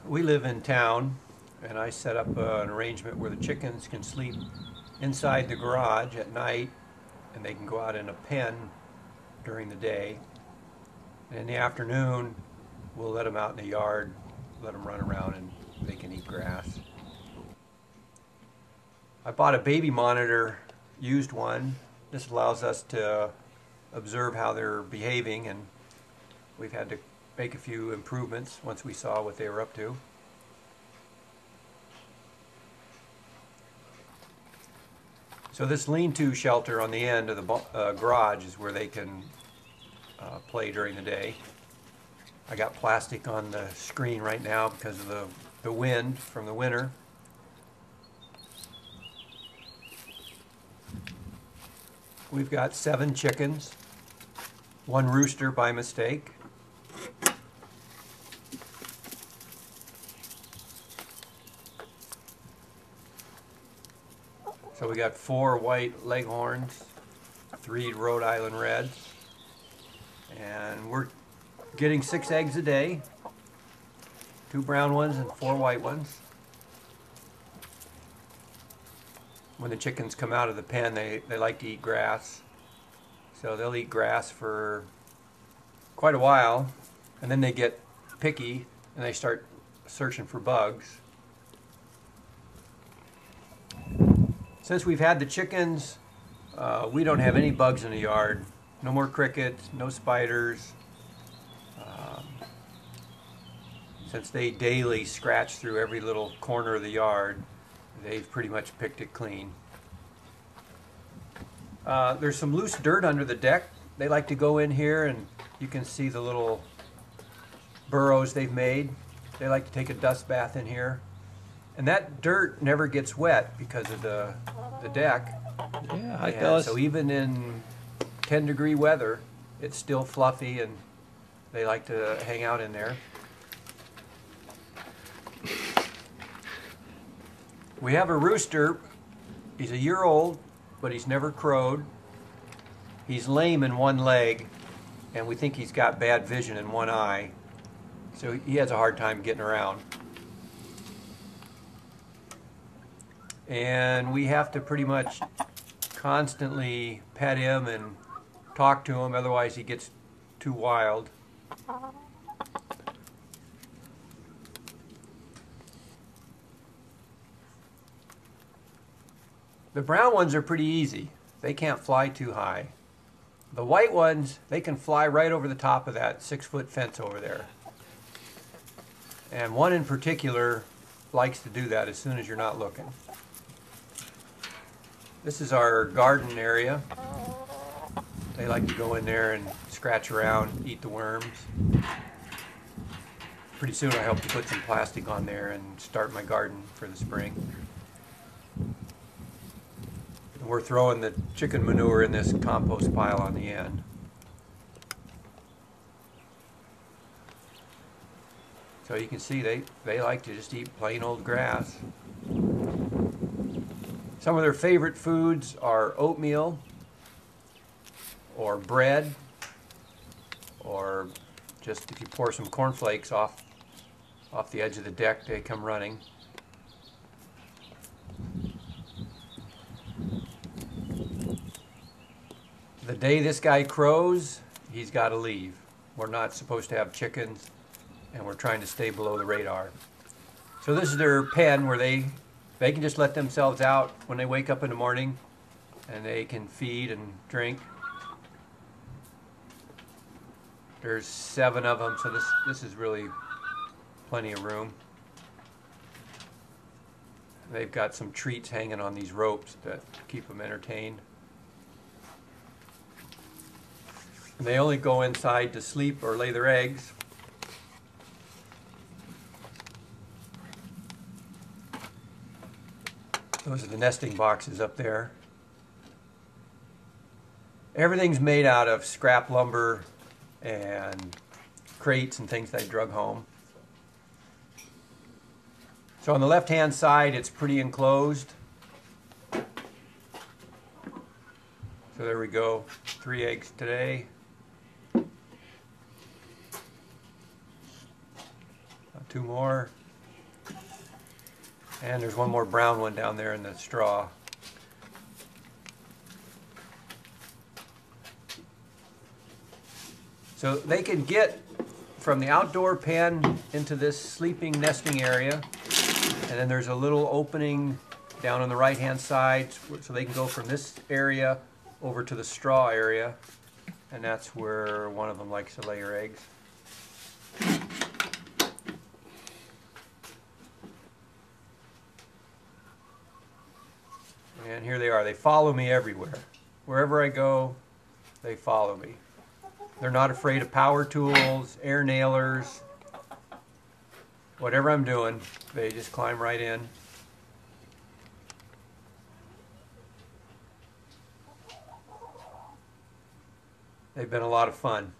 We live in town, and I set up an arrangement where the chickens can sleep inside the garage at night, and they can go out in a pen during the day. And in the afternoon, we'll let them out in the yard, let them run around, and they can eat grass. I bought a baby monitor, used one. This allows us to observe how they're behaving, and we've had to make a few improvements once we saw what they were up to. So this lean-to shelter on the end of the garage is where they can play during the day. I got plastic on the screen right now because of the wind from the winter. We've got 7 chickens, 1 rooster by mistake. So we got 4 white leghorns, 3 Rhode Island Reds, and we're getting 6 eggs a day, 2 brown ones and 4 white ones. When the chickens come out of the pen, they like to eat grass, so they'll eat grass for quite a while, and then they get picky and they start searching for bugs. Since we've had the chickens, we don't have any bugs in the yard. No more crickets, no spiders. Since they daily scratch through every little corner of the yard, they've pretty much picked it clean. There's some loose dirt under the deck. They like to go in here, and you can see the little burrows they've made. They like to take a dust bath in here. And that dirt never gets wet because of the deck. Yeah, hi fellas. So even in 10-degree weather, it's still fluffy, and they like to hang out in there. We have a rooster. He's a year old, but he's never crowed. He's lame in one leg, and we think he's got bad vision in one eye. So he has a hard time getting around. And we have to pretty much constantly pet him and talk to him, otherwise he gets too wild. The brown ones are pretty easy. They can't fly too high. The white ones, they can fly right over the top of that 6-foot fence over there. And one in particular likes to do that as soon as you're not looking. This is our garden area. They like to go in there and scratch around, eat the worms. Pretty soon I hope to put some plastic on there and start my garden for the spring. We're throwing the chicken manure in this compost pile on the end. So you can see they like to just eat plain old grass. Some of their favorite foods are oatmeal, or bread, or just if you pour some cornflakes off the edge of the deck, they come running. The day this guy crows, he's got to leave. We're not supposed to have chickens, and we're trying to stay below the radar. So this is their pen where they can just let themselves out when they wake up in the morning, and they can feed and drink. There's 7 of them, so this is really plenty of room. They've got some treats hanging on these ropes that keep them entertained. And they only go inside to sleep or lay their eggs. Those are the nesting boxes up there. Everything's made out of scrap lumber and crates and things they drug home. So on the left-hand side, it's pretty enclosed. So there we go, 3 eggs today. 2 more. And there's one more brown one down there in the straw. So they can get from the outdoor pen into this sleeping nesting area, and then there's a little opening down on the right hand side, so they can go from this area over to the straw area, and that's where one of them likes to lay her eggs. And here they are. They follow me everywhere. Wherever I go, they follow me. They're not afraid of power tools, air nailers, whatever I'm doing, they just climb right in. They've been a lot of fun.